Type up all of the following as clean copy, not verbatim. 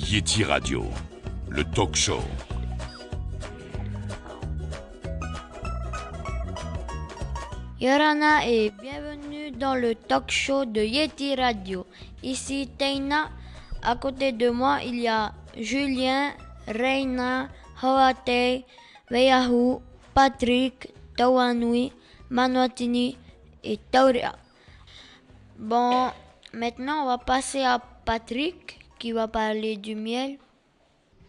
Yeti Radio, le talk show. Yorana et bienvenue dans le talk show de Yeti Radio. Ici Teina, à côté de moi il y a Julien, Reina, Hawate, Veyahu, Patrick, Tawanui, Manuatini et Tauria. Bon, maintenant on va passer à Patrick qui va parler du miel.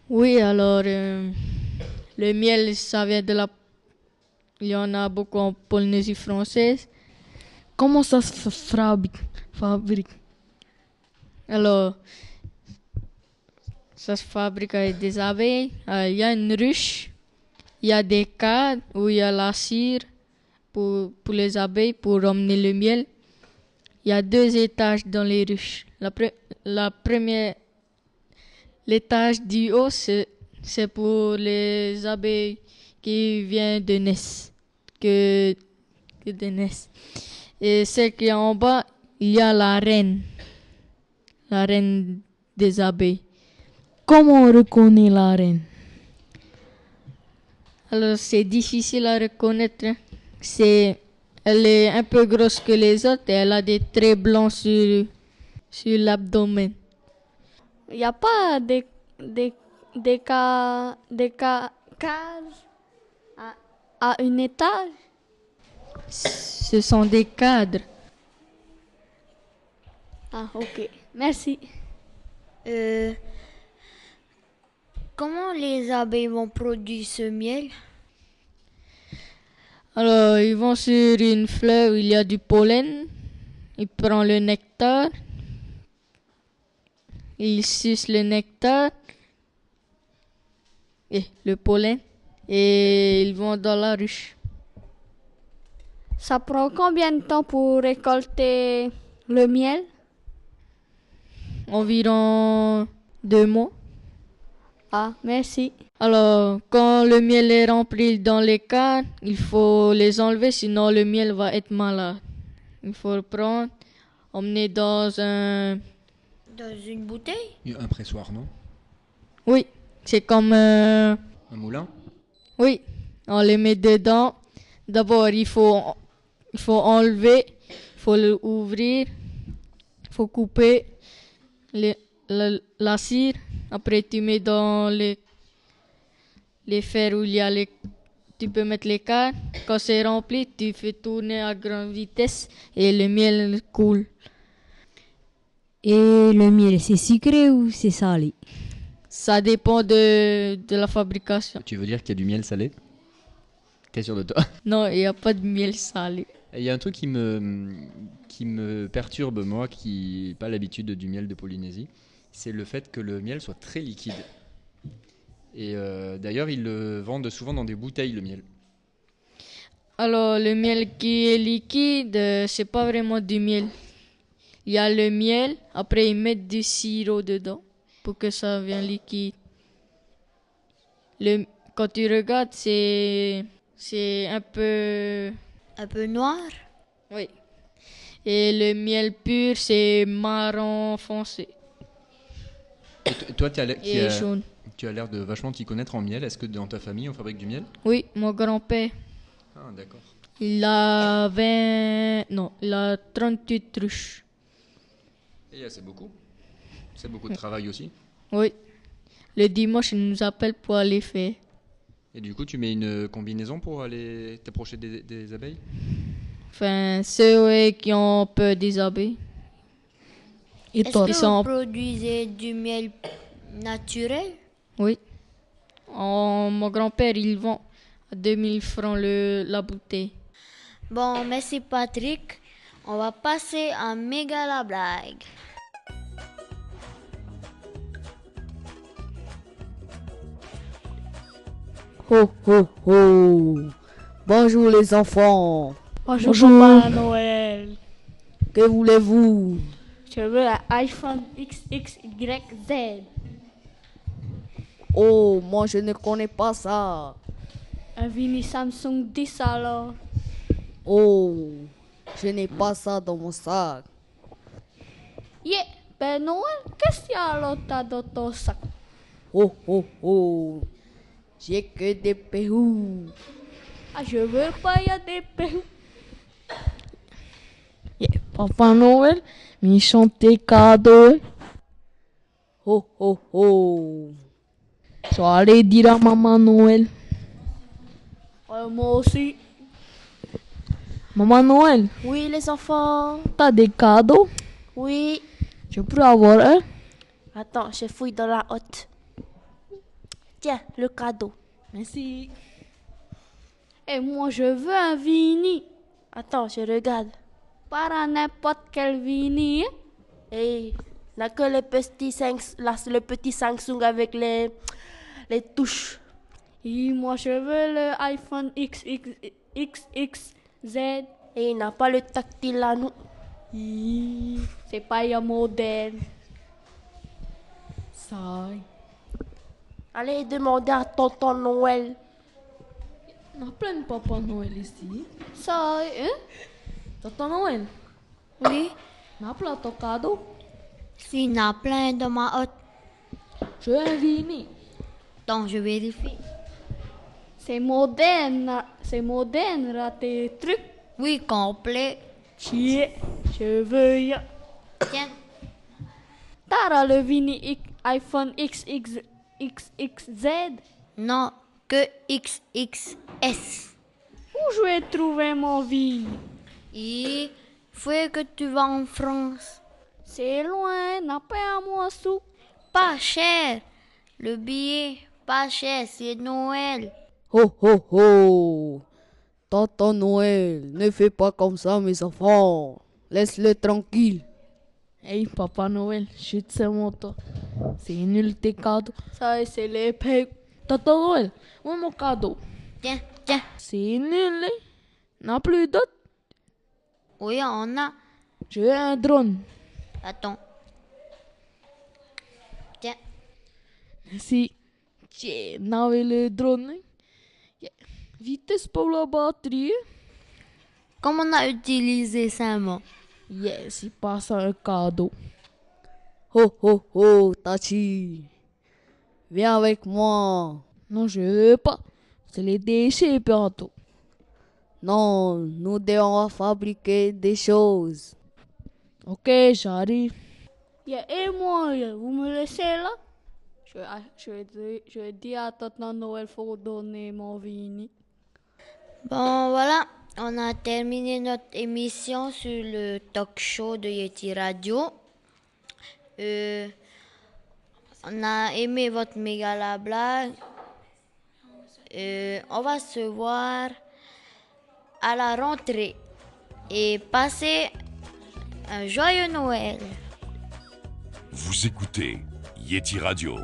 Oui, alors le miel, ça vient de la... Il y en a beaucoup en Polynésie française. Comment ça se fabrique? Alors, ça se fabrique avec des abeilles. Il y a une ruche. Il y a des cadres où il y a la cire pour les abeilles, pour emmener le miel. Il y a 2 étages dans les ruches. La première, l'étage du haut, c'est pour les abeilles qui viennent de naissance. Et celle qui est en bas, il y a la reine des abeilles. Comment on reconnaît la reine? Alors, c'est difficile à reconnaître. Elle est un peu grosse que les autres et elle a des traits blancs sur l'abdomen. Il n'y a pas des cases à un étage? Ce sont des cadres. Ah, ok. Merci. Comment les abeilles vont produire ce miel? Alors, ils vont sur une fleur où il y a du pollen. Ils prennent le nectar. Ils sucent le nectar et le pollen. Et ils vont dans la ruche. Ça prend combien de temps pour récolter le miel? Environ 2 mois. Ah, merci. Alors, quand le miel est rempli dans les cannes, il faut les enlever, sinon le miel va être malade. Il faut le prendre, emmener dans une bouteille? Un pressoir, non? Oui, c'est comme... Un moulin? Oui, on les met dedans. D'abord, il faut enlever, il faut l'ouvrir, il faut couper la cire. Après, tu mets dans les fers où il y a tu peux mettre les cartes. Quand c'est rempli, tu fais tourner à grande vitesse et le miel coule. Et le miel, c'est sucré ou c'est salé? Ça dépend de la fabrication. Tu veux dire qu'il y a du miel salé? T'es sûr de toi? Non, il n'y a pas de miel salé. Il y a un truc qui me perturbe, moi, qui n'ai pas l'habitude du miel de Polynésie, c'est le fait que le miel soit très liquide. Et d'ailleurs, ils le vendent souvent dans des bouteilles, le miel. Alors, le miel qui est liquide, c'est pas vraiment du miel. Il y a le miel, après ils mettent du sirop dedans pour que ça vienne liquide. Quand tu regardes, c'est un peu... Un peu noir? Oui. Et le miel pur, c'est marron foncé. Et toi, jaune. Tu as l'air de vachement t'y connaître en miel. Est-ce que dans ta famille, on fabrique du miel? Oui, mon grand-père. Ah, d'accord. Il a 38 ruches. Et c'est beaucoup. C'est beaucoup de travail aussi. Oui. Le dimanche, il nous appelle pour aller faire. Et du coup, tu mets une combinaison pour aller t'approcher des abeilles? Enfin, ceux qui ont peur des abeilles. Et est-ce que vous produisez du miel naturel? Oui. Mon grand-père, il vend à 2000 francs la bouteille. Bon, merci Patrick. On va passer à méga la blague. Ho ho ho! Bonjour les enfants! Bonjour. Papa Noël. Que voulez-vous? Je veux un iPhone XXYZ. Oh, moi je ne connais pas ça. Un Mini Samsung 10 alors. Oh, je n'ai pas ça dans mon sac. Yeah, Père Noël, qu'est-ce qu'il y a à l'autre dans ton sac? Oh, oh, oh. J'ai que des pérous. Ah, je veux pas y a des pérous. Papa Noël, mi chante cadeau. Oh, oh, oh. So allez dire à Maman Noël. Moi aussi. Maman Noël, Oui, les enfants. t'as des cadeaux? Oui. Je peux avoir un? Attends, je fouille dans la hotte. Tiens, le cadeau. Merci. Et moi, je veux un Vini. Attends, je regarde. Pas n'importe quel Vini. Hein? Et n'a que le petit Samsung avec les touches. Et moi, je veux le iPhone XXZ. Et il n'a pas le tactile là, nous. C'est pas un modèle. Ça. Allez demander à tonton Noël. On a plein de Papa Noël ici. Ça, hein? Tonton Noël, Oui, on a plein ton cadeau. s'il y en a plein dans ma hotte. Je veux un Vini. Donc, je vérifie. C'est moderne. C'est moderne, là, tes trucs. Oui, complet. Tiens, je veux y. Tiens, T'as le Vini iPhone XXZ. non, que XXS. Où je vais trouver mon Vini? Il faut que tu vas en France. C'est loin, n'a pas à moi sous. Pas cher. Le billet, pas cher, c'est Noël. Oh, oh, oh. Tonton Noël, ne fais pas comme ça, mes enfants. Laisse-le tranquille. Hey, Papa Noël, chute ce moto. C'est nul tes cadeaux. Ça, c'est les pègres. Tonton Noël, où est mon cadeau? Tiens, tiens. C'est nul, hein? N'a plus d'autres? Oui, on a. Je veux un drone. Attends. Tiens. Merci. Tiens, n'avez le drone. Hein? Yeah. Vitesse pour la batterie. Comment on a utilisé ça, moi? Yes, il passe un cadeau. Oh, oh, oh, Tachi. Viens avec moi. Non, je veux pas. C'est les déchets bientôt. Non, nous devons fabriquer des choses. Ok, j'arrive. Et moi, vous me laissez là? Je dis à tonton Noël, faut donner mon Vini. Bon, voilà. On a terminé notre émission sur le talk show de Yeti Radio. On a aimé votre méga la blague. On va se voir à la rentrée. Et passez un joyeux Noël. Vous écoutez Yeti Radio.